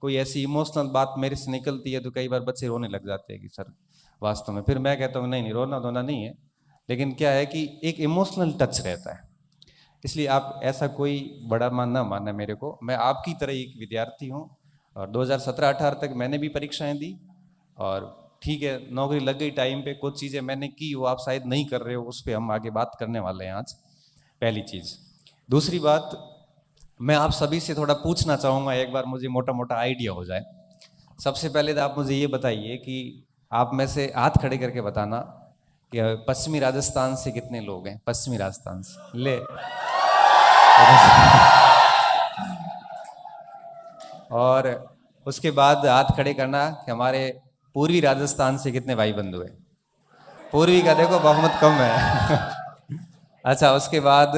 कोई ऐसी इमोशनल बात मेरे से निकलती है तो कई बार बच्चे रोने लग जाते हैं कि सर वास्तव में, फिर मैं कहता हूँ नहीं नहीं, रोना धोना नहीं है, लेकिन क्या है कि एक इमोशनल टच रहता है। इसलिए आप ऐसा कोई बड़ा ना मानना मेरे को, मैं आपकी तरह एक विद्यार्थी हूँ और 2017-18 तक मैंने भी परीक्षाएं दी और ठीक है नौकरी लग गई टाइम पे, कुछ चीज़ें मैंने की वो आप शायद नहीं कर रहे हो, उस पर हम आगे बात करने वाले हैं आज, पहली चीज़। दूसरी बात, मैं आप सभी से थोड़ा पूछना चाहूँगा, एक बार मुझे मोटा मोटा आइडिया हो जाए। सबसे पहले तो आप मुझे ये बताइए कि आप में से हाथ खड़े करके बताना कि पश्चिमी राजस्थान से कितने लोग हैं, पश्चिमी राजस्थान से ले और उसके बाद हाथ खड़े करना कि हमारे पूर्वी राजस्थान से कितने भाई बंधु हैं। पूर्वी का देखो बहुमत कम है अच्छा, उसके बाद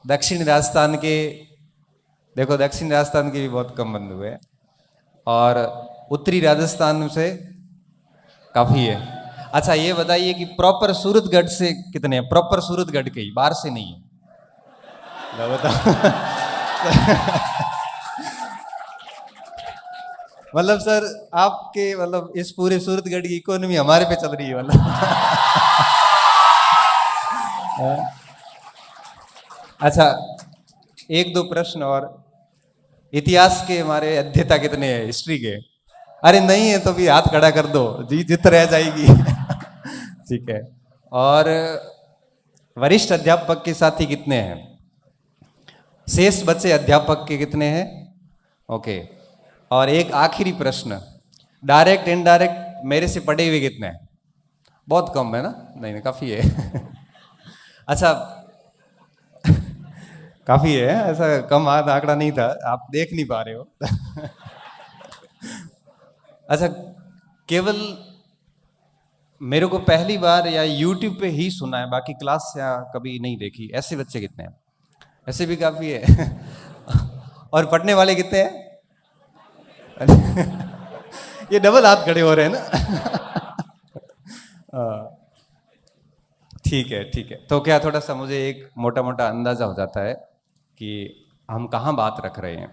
दक्षिण राजस्थान के, देखो दक्षिण राजस्थान के भी बहुत कम बंधु है, और उत्तरी राजस्थान से काफी है। अच्छा ये बताइए कि प्रॉपर सूरतगढ़ से कितने हैं, प्रॉपर सूरतगढ़ के ही, बाहर से नहीं है, बताओ मतलब सर आपके मतलब इस पूरे सूरतगढ़ की इकोनॉमी हमारे पे चल रही है मतलब अच्छा एक दो प्रश्न और, इतिहास के हमारे अध्येता कितने हैं, हिस्ट्री के? अरे नहीं है तो भी हाथ खड़ा कर दो जी, जित रह जाएगी ठीक है। और वरिष्ठ अध्यापक के साथी कितने हैं, शेष बच्चे अध्यापक के कितने हैं? ओके। और एक आखिरी प्रश्न, डायरेक्ट इनडायरेक्ट मेरे से पढ़े हुए कितने हैं? बहुत कम है ना, नहीं नहीं काफी है अच्छा काफी है, ऐसा कम आंकड़ा नहीं था, आप देख नहीं पा रहे हो अच्छा, केवल मेरे को पहली बार या YouTube पे ही सुना है, बाकी क्लास या कभी नहीं देखी, ऐसे बच्चे कितने हैं? ऐसे भी काफी है और पढ़ने वाले कितने हैं ये डबल हाथ खड़े हो रहे हैं ना ठीक है ठीक है, तो क्या थोड़ा सा मुझे एक मोटा मोटा अंदाजा हो जाता है कि हम कहाँ बात रख रहे हैं।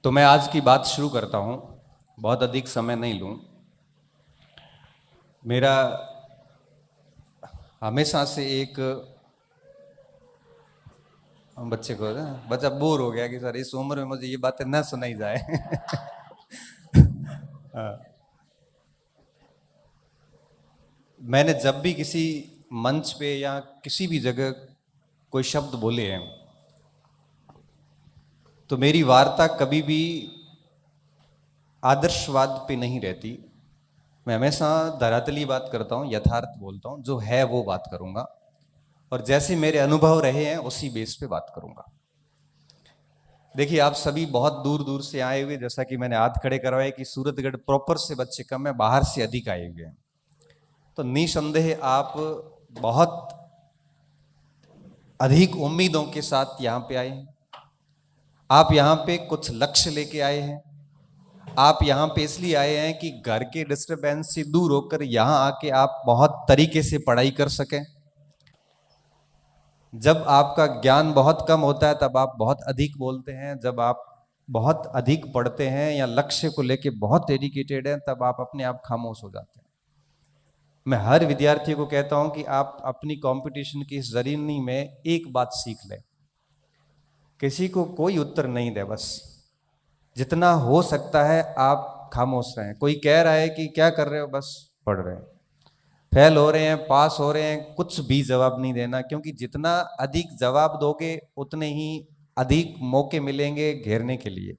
तो मैं आज की बात शुरू करता हूँ, बहुत अधिक समय नहीं लूँ। मेरा हमेशा से एक बच्चे को, बच्चा बोर हो गया कि सर इस उम्र में मुझे ये बातें ना सुनाई जाए मैंने जब भी किसी मंच पे या किसी भी जगह कोई शब्द बोले हैं तो मेरी वार्ता कभी भी आदर्शवाद पे नहीं रहती, मैं हमेशा धरातली बात करता हूँ, यथार्थ बोलता हूँ, जो है वो बात करूंगा और जैसे मेरे अनुभव रहे हैं उसी बेस पे बात करूंगा। देखिए आप सभी बहुत दूर दूर से आए हुए, जैसा कि मैंने हाथ खड़े करवाए कि सूरतगढ़ प्रॉपर से बच्चे कम है, बाहर से अधिक आए हुए हैं, तो निसंदेह आप बहुत अधिक उम्मीदों के साथ यहाँ पे आए हैं। आप यहाँ पे कुछ लक्ष्य लेके आए हैं, आप यहाँ पे इसलिए आए हैं कि घर के डिस्टरबेंस से दूर होकर यहाँ आके आप बहुत तरीके से पढ़ाई कर सकें। जब आपका ज्ञान बहुत कम होता है तब आप बहुत अधिक बोलते हैं, जब आप बहुत अधिक पढ़ते हैं या लक्ष्य को लेके बहुत डेडिकेटेड हैं तब आप अपने आप खामोश हो जाते हैं। मैं हर विद्यार्थी को कहता हूं कि आप अपनी कंपटीशन की इस जर्नी में एक बात सीख लें, किसी को कोई उत्तर नहीं दे, बस जितना हो सकता है आप खामोश रहें। कोई कह रहा है कि क्या कर रहे हो, बस पढ़ रहे हैं, फेल हो रहे हैं, पास हो रहे हैं, कुछ भी जवाब नहीं देना, क्योंकि जितना अधिक जवाब दोगे उतने ही अधिक मौके मिलेंगे घेरने के लिए।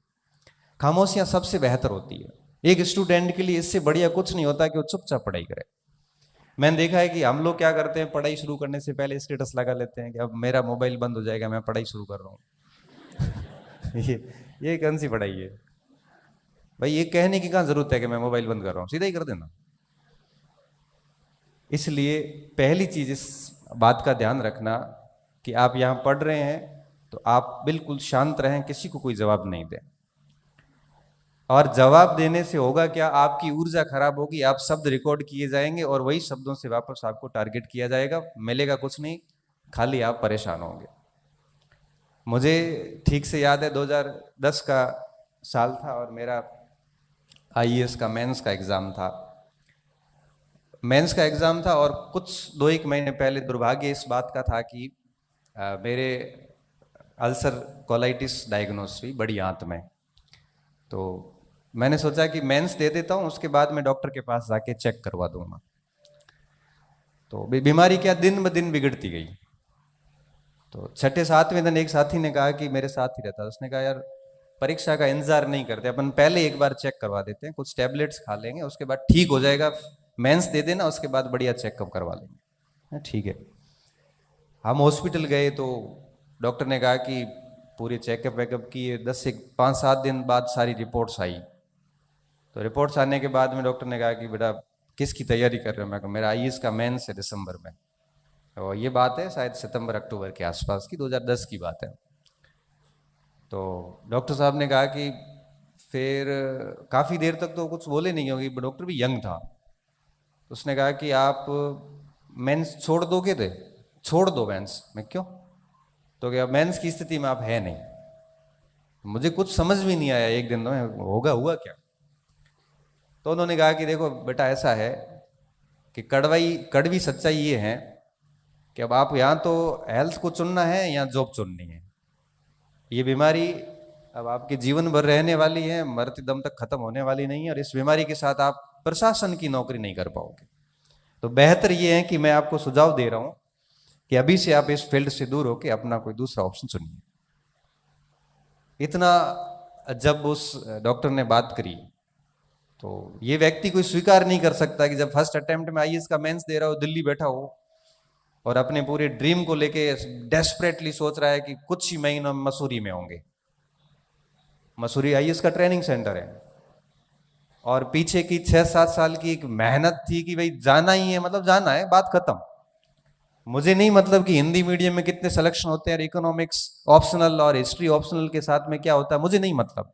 खामोशियां सबसे बेहतर होती है एक स्टूडेंट के लिए, इससे बढ़िया कुछ नहीं होता कि वो चुपचाप पढ़ाई करे। मैंने देखा है कि हम लोग क्या करते हैं, पढ़ाई शुरू करने से पहले स्टेटस लगा लेते हैं कि अब मेरा मोबाइल बंद हो जाएगा, मैं पढ़ाई शुरू कर रहा हूँ ये कौन सी पढ़ाई है भाई, ये कहने की कहाँ जरूरत है कि मैं मोबाइल बंद कर रहा हूँ, सीधा ही कर देना। इसलिए पहली चीज इस बात का ध्यान रखना कि आप यहाँ पढ़ रहे हैं तो आप बिल्कुल शांत रहें, किसी को कोई जवाब नहीं दें। और जवाब देने से होगा क्या, आपकी ऊर्जा खराब होगी, आप शब्द रिकॉर्ड किए जाएंगे और वही शब्दों से वापस आपको टारगेट किया जाएगा, मिलेगा कुछ नहीं, खाली आप परेशान होंगे। मुझे ठीक से याद है 2010 का साल था और मेरा आईएएस का मेंस का एग्ज़ाम था। मेंस का एग्ज़ाम था और कुछ 2-1 महीने पहले दुर्भाग्य इस बात का था कि मेरे अल्सर कोलाइटिस डायग्नोस हुई बड़ी आंत में। तो मैंने सोचा कि मेंस दे देता हूँ, उसके बाद मैं डॉक्टर के पास जाके चेक करवा दूंगा। तो बीमारी क्या दिन ब दिन बिगड़ती गई। तो छठे सातवें दिन एक साथी ने कहा कि मेरे साथ ही रहता, उसने कहा यार परीक्षा का इंतजार नहीं करते अपन, पहले एक बार चेक करवा देते हैं, कुछ टैबलेट्स खा लेंगे उसके बाद ठीक हो जाएगा, मेंस दे देना उसके बाद बढ़िया चेकअप करवा लेंगे। ठीक है, हम हॉस्पिटल गए तो डॉक्टर ने कहा कि पूरे चेकअप वेकअप किए, 10 से 5-7 दिन बाद सारी रिपोर्ट्स आई। तो रिपोर्ट्स आने के बाद में डॉक्टर ने कहा कि बेटा किसकी तैयारी कर रहे हो? मैं कहा मेरा आईएएस का मेंस है दिसंबर में। और ये बात है शायद सितंबर अक्टूबर के आसपास की, 2010 की बात है। तो डॉक्टर साहब ने कहा कि फिर काफ़ी देर तक तो कुछ बोले नहीं, होगी डॉक्टर भी यंग था। तो उसने कहा कि आप मेंस छोड़ दोगे? थे छोड़ दो मेंस। मैं क्यों? तो क्या मेंस की स्थिति में आप है नहीं? मुझे कुछ समझ भी नहीं आया एक दिन में, होगा हुआ क्या। तो उन्होंने कहा कि देखो बेटा ऐसा है कि कड़वी सच्चाई ये है कि अब आप यहाँ तो हेल्थ को चुनना है या जॉब चुननी है। ये बीमारी अब आपके जीवन भर रहने वाली है, मरते दम तक खत्म होने वाली नहीं है, और इस बीमारी के साथ आप प्रशासन की नौकरी नहीं कर पाओगे। तो बेहतर ये है कि मैं आपको सुझाव दे रहा हूं कि अभी से आप इस फील्ड से दूर होकर अपना कोई दूसरा ऑप्शन चुनिए। इतना जब उस डॉक्टर ने बात करी तो ये व्यक्ति कोई स्वीकार नहीं कर सकता कि जब फर्स्ट अटेम्प्ट में आईएएस का मेंस दे रहा हो, दिल्ली बैठा हो और अपने पूरे ड्रीम को लेके डेस्परेटली सोच रहा है कि कुछ ही महीनों में मसूरी में होंगे। मसूरी आईएएस का ट्रेनिंग सेंटर है और पीछे की 6-7 साल की एक मेहनत थी कि भाई जाना ही है, मतलब जाना है, बात खत्म। मुझे नहीं मतलब कि हिंदी मीडियम में कितने सिलेक्शन होते हैं, इकोनॉमिक्स ऑप्शनल और हिस्ट्री ऑप्शनल के साथ में क्या होता है, मुझे नहीं मतलब।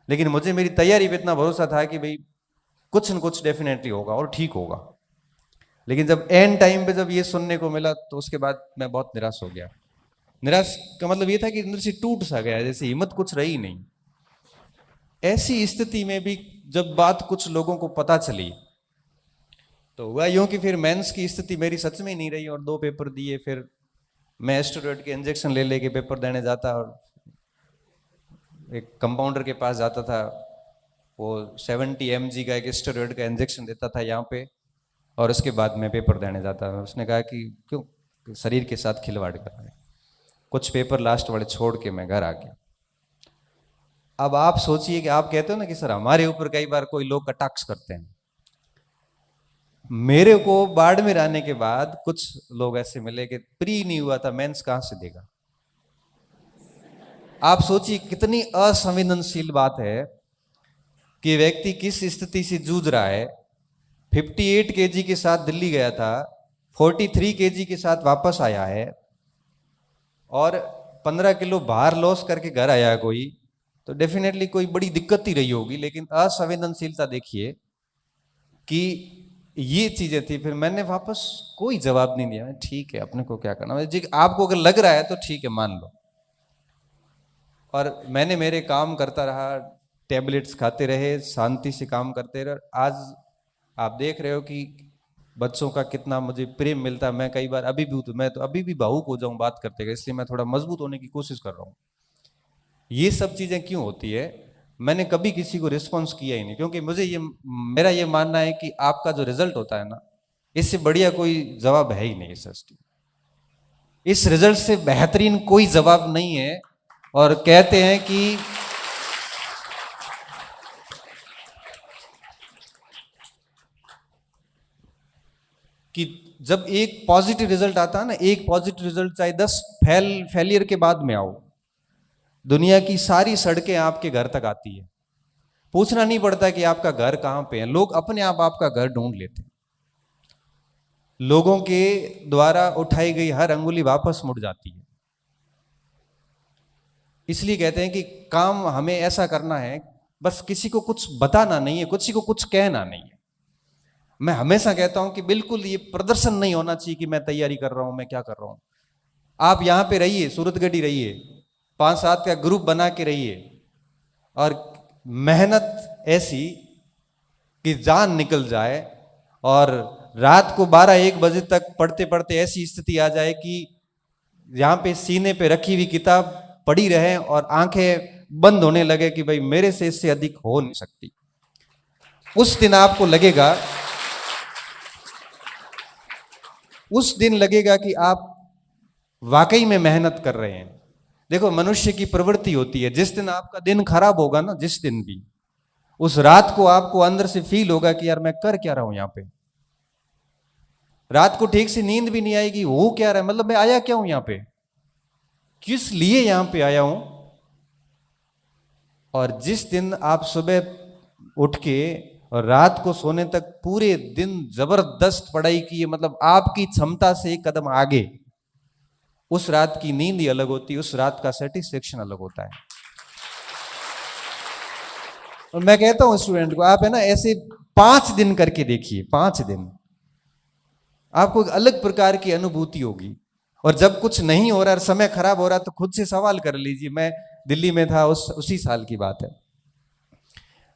लेकिन मुझे मेरी तैयारी पे इतना भरोसा था कि भाई कुछ न कुछ डेफिनेटली होगा और ठीक होगा। लेकिन जब एंड टाइम पे जब ये सुनने को मिला तो उसके बाद मैं बहुत निराश हो गया। निराश का मतलब ये था कि अंदर से टूट सा गया, जैसे हिम्मत कुछ रही नहीं। ऐसी स्थिति में भी जब बात कुछ लोगों को पता चली तो हुआ यूं कि फिर मेंस की स्थिति मेरी सच में नहीं रही और 2 पेपर दिए। फिर मैं स्टेरॉइड के इंजेक्शन ले लेके पेपर देने जाता और एक कंपाउंडर के पास जाता था, वो 70 mg का एक स्टेरॉइड का इंजेक्शन देता था यहाँ पे, और उसके बाद मैं पेपर देने जाता था। उसने कहा कि क्यों शरीर के साथ खिलवाड़ कर रहे हैं। कुछ पेपर लास्ट वाले छोड़ के मैं घर आ गया। अब आप सोचिए कि आप कहते हो ना कि सर हमारे ऊपर कई बार कोई लोग कटाक्ष करते हैं, मेरे को बाड़मेर आने के बाद कुछ लोग ऐसे मिले कि प्री नहीं हुआ था, मेंस कहां से देगा। आप सोचिए कितनी असंवेदनशील बात है कि व्यक्ति किस स्थिति से जूझ रहा है। 58 kg के साथ दिल्ली गया था, 43 kg के साथ वापस आया है और 15 किलो भार लॉस करके घर आया कोई, तो डेफिनेटली कोई बड़ी दिक्कत ही रही होगी। लेकिन असंवेदनशीलता देखिए कि ये चीजें थी। फिर मैंने वापस कोई जवाब नहीं दिया, ठीक है अपने को क्या करना, जी आपको अगर लग रहा है तो ठीक है मान लो। और मैंने मेरे काम करता रहा, टैबलेट्स खाते रहे, शांति से काम करते रहे। आज आप देख रहे हो कि बच्चों का कितना मुझे प्रेम मिलता है। मैं कई बार मैं तो अभी भी भावुक हो जाऊं बात करते गए, इसलिए मैं थोड़ा मजबूत होने की कोशिश कर रहा हूं। ये सब चीजें क्यों होती है? मैंने कभी किसी को रिस्पॉन्स किया ही नहीं, क्योंकि मेरा ये मानना है कि आपका जो रिजल्ट होता है ना, इससे बढ़िया कोई जवाब है ही नहीं इस सृष्टि। इस रिजल्ट से बेहतरीन कोई जवाब नहीं है। और कहते हैं कि जब एक पॉजिटिव रिजल्ट आता है ना, एक पॉजिटिव रिजल्ट चाहे 10 फेलियर के बाद में आओ, दुनिया की सारी सड़कें आपके घर तक आती है। पूछना नहीं पड़ता कि आपका घर कहां पे है, लोग अपने आप आपका घर ढूंढ लेते हैं। लोगों के द्वारा उठाई गई हर अंगुली वापस मुड़ जाती है। इसलिए कहते हैं कि काम हमें ऐसा करना है, बस किसी को कुछ बताना नहीं है, किसी को कुछ कहना नहीं है। मैं हमेशा कहता हूं कि बिल्कुल ये प्रदर्शन नहीं होना चाहिए कि मैं तैयारी कर रहा हूं, मैं क्या कर रहा हूं। आप यहां पे रहिए, सूरतगढ़ी रहिए, 5-7 का ग्रुप बना के रहिए और मेहनत ऐसी कि जान निकल जाए और रात को 12-1 बजे तक पढ़ते पढ़ते ऐसी स्थिति आ जाए कि यहाँ पे सीने पे रखी हुई किताब पड़ी रहे और आंखें बंद होने लगे कि भाई मेरे से इससे अधिक हो नहीं सकती। उस दिन आपको लगेगा, उस दिन लगेगा कि आप वाकई में मेहनत कर रहे हैं। देखो, मनुष्य की प्रवृत्ति होती है, जिस दिन आपका दिन खराब होगा ना, जिस दिन भी, उस रात को आपको अंदर से फील होगा कि यार मैं कर क्या रहा हूं यहां पे। रात को ठीक से नींद भी नहीं आएगी, हो क्या रहा है, मतलब मैं आया क्या हूं यहां पे, किस लिए यहां पे आया हूं। और जिस दिन आप सुबह उठ के और रात को सोने तक पूरे दिन जबरदस्त पढ़ाई की है, मतलब आपकी क्षमता से एक कदम आगे, उस रात की नींद ही अलग होती है, उस रात का सेटिस्फेक्शन अलग होता है। और मैं कहता हूं स्टूडेंट को, आप है ना ऐसे 5 दिन करके देखिए, 5 दिन आपको एक अलग प्रकार की अनुभूति होगी। और जब कुछ नहीं हो रहा है, समय खराब हो रहा है, तो खुद से सवाल कर लीजिए। मैं दिल्ली में था, उसी साल की बात है,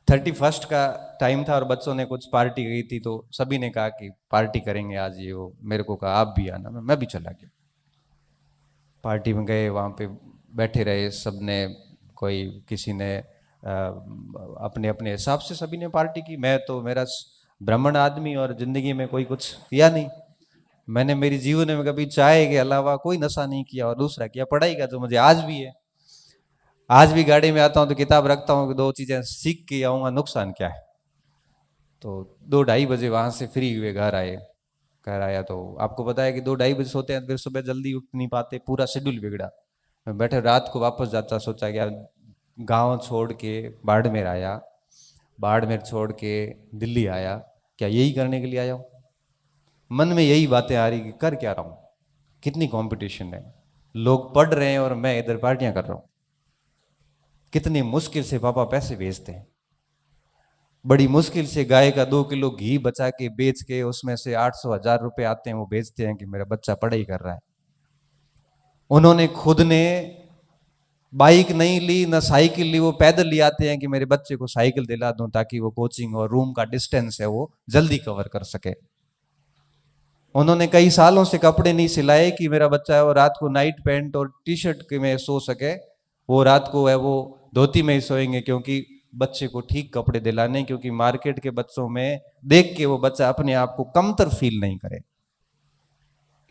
31 का टाइम था और बच्चों ने कुछ पार्टी गई थी, तो सभी ने कहा कि पार्टी करेंगे आज, ये वो, मेरे को कहा आप भी आना, मैं भी चला गया। पार्टी में गए, वहाँ पे बैठे रहे सब ने, कोई किसी ने अपने अपने हिसाब से सभी ने पार्टी की। मैं तो मेरा ब्राह्मण आदमी और जिंदगी में कोई कुछ किया नहीं, मैंने मेरी जीवन में कभी चाय के अलावा कोई नशा नहीं किया। और दूसरा किया पढ़ाई का, जो मुझे आज भी है। आज भी गाड़ी में आता हूँ तो किताब रखता हूँ कि 2 चीजें सीख के आऊंगा, नुकसान क्या है। तो 2-2:30 बजे वहां से फ्री हुए घर आए। घर आया तो आपको पता है कि 2-2:30 बजे सोते हैं, फिर सुबह जल्दी उठ नहीं पाते, पूरा शेड्यूल बिगड़ा। मैं बैठे रात को वापस जाता, सोचा कि यार गाँव छोड़ के बाड़मेर आया, बाड़मेर छोड़ के दिल्ली आया, क्या यही करने के लिए आया हूँ। मन में यही बातें आ रही कि कर क्या रहा हूँ, कितनी कंपटीशन है, लोग पढ़ रहे हैं और मैं इधर पार्टियां कर रहा हूँ। कितनी मुश्किल से पापा पैसे भेजते हैं, बड़ी मुश्किल से गाय का 2 किलो घी बचा के बेच के उसमें से 800-1000 रुपए आते हैं, वो बेचते हैं कि मेरा बच्चा पढ़ाई कर रहा है। उन्होंने खुद ने बाइक नहीं ली, ना साइकिल ली, वो पैदल ले आते हैं कि मेरे बच्चे को साइकिल दिला दूं ताकि वो कोचिंग और रूम का डिस्टेंस है वो जल्दी कवर कर सके। उन्होंने कई सालों से कपड़े नहीं सिलाए कि मेरा बच्चा है वो रात को नाइट पैंट और टी शर्ट में सो सके, वो रात को है वो धोती में ही सोएंगे, क्योंकि बच्चे को ठीक कपड़े दिलाने, क्योंकि मार्केट के बच्चों में देख के वो बच्चा अपने आप को कमतर फील नहीं करे।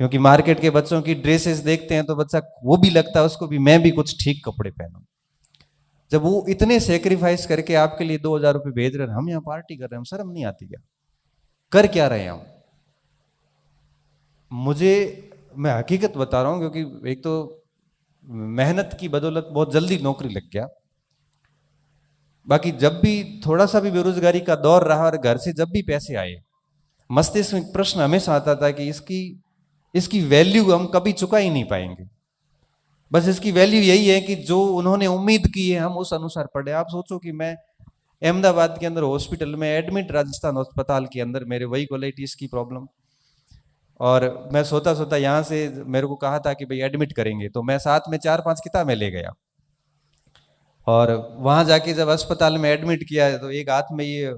क्योंकि मार्केट के बच्चों की ड्रेसेस देखते हैं तो बच्चा वो भी लगता है उसको भी मैं भी कुछ ठीक कपड़े पहनूं। जब वो इतने सेक्रीफाइस करके आपके लिए 2000 रुपए भेज रहे हैं, हम यहाँ पार्टी कर रहे हैं, शर्म नहीं आती क्या, कर क्या रहे हैं हम। मुझे, मैं हकीकत बता रहा हूं, क्योंकि एक तो मेहनत की बदौलत बहुत जल्दी नौकरी लग गया। बाकी जब भी थोड़ा सा भी बेरोजगारी का दौर रहा और घर से जब भी पैसे आए, मस्तिष्क में प्रश्न हमेशा आता था कि इसकी वैल्यू हम कभी चुका ही नहीं पाएंगे। बस इसकी वैल्यू यही है कि जो उन्होंने उम्मीद की है हम उस अनुसार पढ़े। आप सोचो कि मैं अहमदाबाद के अंदर हॉस्पिटल में एडमिट, राजस्थान अस्पताल के अंदर, मेरे वही कोलाइटिस की प्रॉब्लम, और मैं सोता सोता यहाँ से मेरे को कहा था कि भाई एडमिट करेंगे, तो मैं साथ में 4-5 किताबें ले गया। और वहां जाके जब अस्पताल में एडमिट किया तो एक हाथ में ये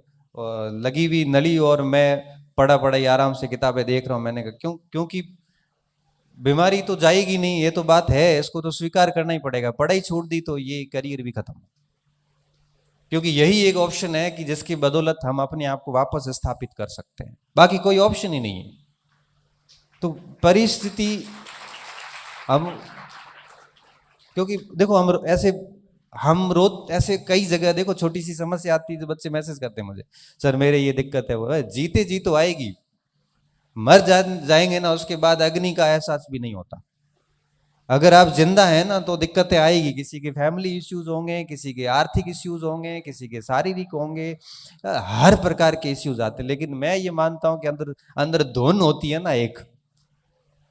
लगी हुई नली और मैं पढ़ाई आराम से किताबें देख रहा हूँ। मैंने कहा क्यों, क्योंकि बीमारी तो जाएगी नहीं, ये तो बात है, इसको तो स्वीकार करना ही पड़ेगा। पढ़ाई छोड़ दी तो ये करियर भी खत्म, क्योंकि यही एक ऑप्शन है कि जिसकी बदौलत हम अपने आप को वापस स्थापित कर सकते हैं, बाकी कोई ऑप्शन ही नहीं है। तो परिस्थिति हम, क्योंकि देखो हम रोज ऐसे कई जगह देखो, छोटी सी समस्या आती है तो बच्चे मैसेज करते हैं मुझे, सर मेरे ये दिक्कत है, वो जीते जी तो आएगी, जाएंगे ना उसके बाद अग्नि का एहसास भी नहीं होता। अगर आप जिंदा हैं ना तो दिक्कतें आएगी, किसी के फैमिली इश्यूज होंगे, किसी के आर्थिक इश्यूज होंगे, किसी के शारीरिक होंगे, हर प्रकार के इश्यूज आते हैं। लेकिन मैं ये मानता हूं कि अंदर अंदर धुन होती है ना एक,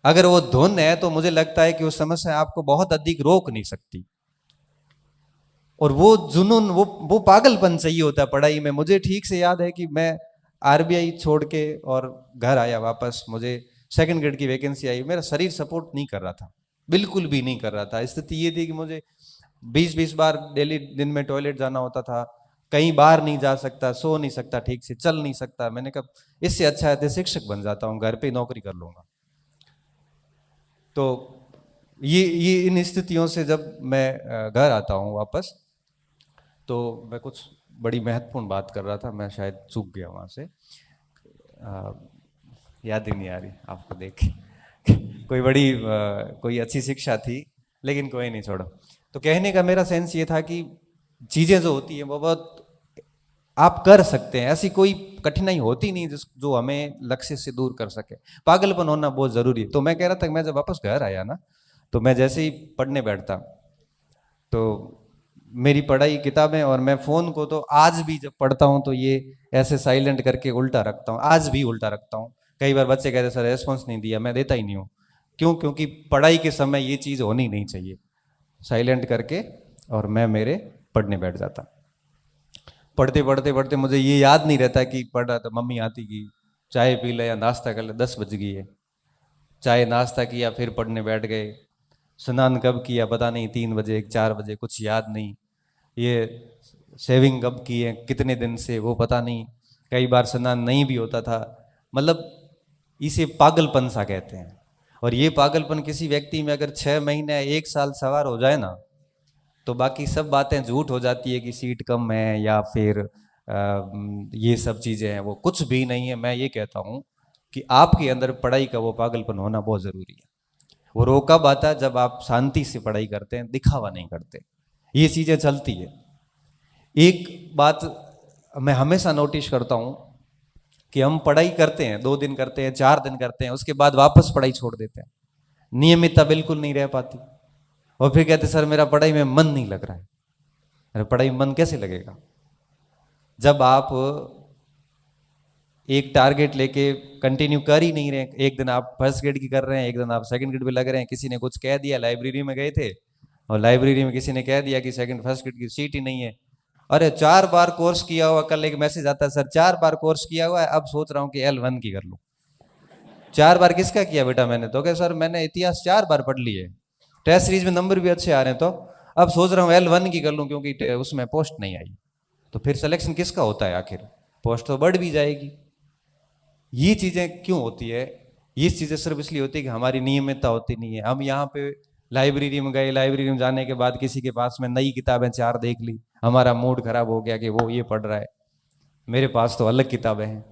अगर वो धुन है तो मुझे लगता है कि वो समस्या आपको बहुत अधिक रोक नहीं सकती। और वो जुनून, वो पागलपन चाहिए होता है पढ़ाई में। मुझे ठीक से याद है कि मैं आरबीआई छोड़ के और घर आया वापस, मुझे सेकंड ग्रेड की वैकेंसी आई, मेरा शरीर सपोर्ट नहीं कर रहा था, बिल्कुल भी नहीं कर रहा था। स्थिति ये थी कि मुझे 20-20 बार डेली दिन में टॉयलेट जाना होता था, कहीं बाहर नहीं जा सकता, सो नहीं सकता, ठीक से चल नहीं सकता। मैंने कहा इससे अच्छा है तो शिक्षक बन जाता हूँ, घर पे नौकरी कर लूंगा। तो ये इन स्थितियों से जब मैं घर आता हूँ वापस, तो मैं कुछ बड़ी महत्वपूर्ण बात कर रहा था, मैं शायद चूक गया वहाँ से, याद ही नहीं आ रही आपको देख के कोई बड़ी कोई अच्छी शिक्षा थी, लेकिन कोई नहीं, छोड़ो। तो कहने का मेरा सेंस ये था कि चीज़ें जो होती हैं वो बहुत आप कर सकते हैं, ऐसी कोई कठिनाई होती नहीं जिस जो हमें लक्ष्य से दूर कर सके। पागलपन होना बहुत ज़रूरी है। तो मैं कह रहा था कि मैं जब वापस घर आया ना, तो मैं जैसे ही पढ़ने बैठता, तो मेरी पढ़ाई किताबें, और मैं फ़ोन को तो आज भी जब पढ़ता हूँ तो ये ऐसे साइलेंट करके उल्टा रखता हूँ, आज भी उल्टा रखता हूँ। कई बार बच्चे कहते सर रेस्पॉन्स नहीं दिया, मैं देता ही नहीं हूँ। क्यों? क्योंकि पढ़ाई के समय ये चीज़ होनी नहीं चाहिए। साइलेंट करके और मैं मेरे पढ़ने बैठ जाता। पढ़ते पढ़ते पढ़ते मुझे ये याद नहीं रहता कि पढ़ रहा था, मम्मी आती की चाय पी ले या नाश्ता कर ले, 10 बज गई है। चाय नाश्ता किया, फिर पढ़ने बैठ गए। स्नान कब किया पता नहीं, 3 बजे 4 बजे, कुछ याद नहीं। ये शेविंग कब की है, कितने दिन से, वो पता नहीं। कई बार स्नान नहीं भी होता था। मतलब इसे पागलपन सा कहते हैं। और ये पागलपन किसी व्यक्ति में अगर 6 महीने 1 साल सवार हो जाए ना, तो बाकी सब बातें झूठ हो जाती है कि सीट कम है या फिर ये सब चीज़ें हैं, वो कुछ भी नहीं है। मैं ये कहता हूँ कि आपके अंदर पढ़ाई का वो पागलपन होना बहुत ज़रूरी है। वो रोग कब आता है? जब आप शांति से पढ़ाई करते हैं, दिखावा नहीं करते। ये चीज़ें चलती है। एक बात मैं हमेशा नोटिस करता हूँ कि हम पढ़ाई करते हैं, 2 दिन करते हैं, 4 दिन करते हैं, उसके बाद वापस पढ़ाई छोड़ देते हैं। नियमितता बिल्कुल नहीं रह पाती। और फिर कहते सर मेरा पढ़ाई में मन नहीं लग रहा है। अरे पढ़ाई में मन कैसे लगेगा जब आप एक टारगेट लेके कंटिन्यू कर ही नहीं रहे? एक दिन आप फर्स्ट ग्रेड की कर रहे हैं, एक दिन आप सेकंड ग्रेड पे लग रहे हैं। किसी ने कुछ कह दिया, लाइब्रेरी में गए थे और लाइब्रेरी में किसी ने कह दिया कि सेकंड फर्स्ट ग्रेड की सीट ही नहीं है। अरे 4 बार कोर्स किया हुआ, कल एक मैसेज आता है सर 4 बार कोर्स किया हुआ है, अब सोच रहा हूँ कि L1 की कर लूँ। 4 बार किसका किया बेटा मैंने? तो क्या सर मैंने इतिहास 4 बार पढ़ लिए, टेस्ट सीरीज में नंबर भी अच्छे आ रहे हैं, तो अब सोच रहा हूँ L1 की कर लूँ क्योंकि उसमें पोस्ट नहीं आई। तो फिर सिलेक्शन किसका होता है आखिर? पोस्ट तो बढ़ भी जाएगी। ये चीज़ें क्यों होती है? ये चीज़ें सिर्फ इसलिए होती है कि हमारी नियमितता होती नहीं है। हम यहाँ पे लाइब्रेरी में गए, लाइब्रेरी में जाने के बाद किसी के पास में नई किताबें 4 देख ली, हमारा मूड खराब हो गया कि वो ये पढ़ रहा है, मेरे पास तो अलग किताबें हैं,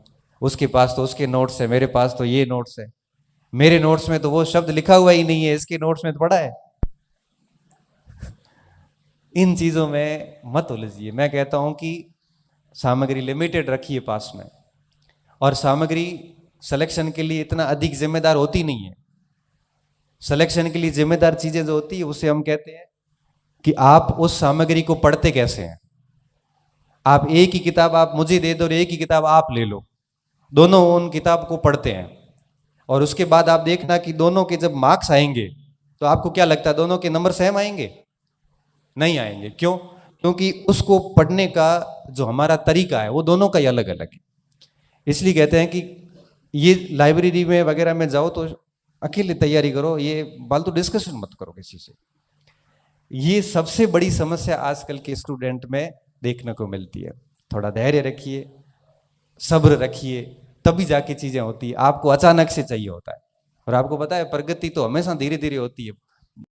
उसके पास तो उसके नोट्स है, मेरे पास तो ये नोट्स है, मेरे नोट्स में तो वो शब्द लिखा हुआ ही नहीं है, इसके नोट्स में तो पढ़ा है। इन चीज़ों में मत उलझिए। मैं कहता हूं कि सामग्री लिमिटेड रखिए पास में, और सामग्री सिलेक्शन के लिए इतना अधिक जिम्मेदार होती नहीं है। सिलेक्शन के लिए जिम्मेदार चीजें जो होती है उसे हम कहते हैं कि आप उस सामग्री को पढ़ते कैसे हैं। आप एक ही किताब आप मुझे दे दो और एक ही किताब आप ले लो, दोनों उन किताब को पढ़ते हैं, और उसके बाद आप देखना कि दोनों के जब मार्क्स आएंगे तो आपको क्या लगता है दोनों के नंबर सेम आएंगे? नहीं आएंगे। क्यों? क्योंकि उसको पढ़ने का जो हमारा तरीका है वो दोनों का ही अलग अलग है। इसलिए कहते हैं कि ये लाइब्रेरी में वगैरह में जाओ तो अकेले तैयारी करो, ये फालतू डिस्कशन मत करो किसी से। ये सबसे बड़ी समस्या आजकल के स्टूडेंट में देखने को मिलती है। थोड़ा धैर्य रखिए, सब्र रखिए, तभी जाके चीजें होती है। आपको अचानक से चाहिए होता है, और आपको पता है प्रगति तो हमेशा धीरे धीरे होती है।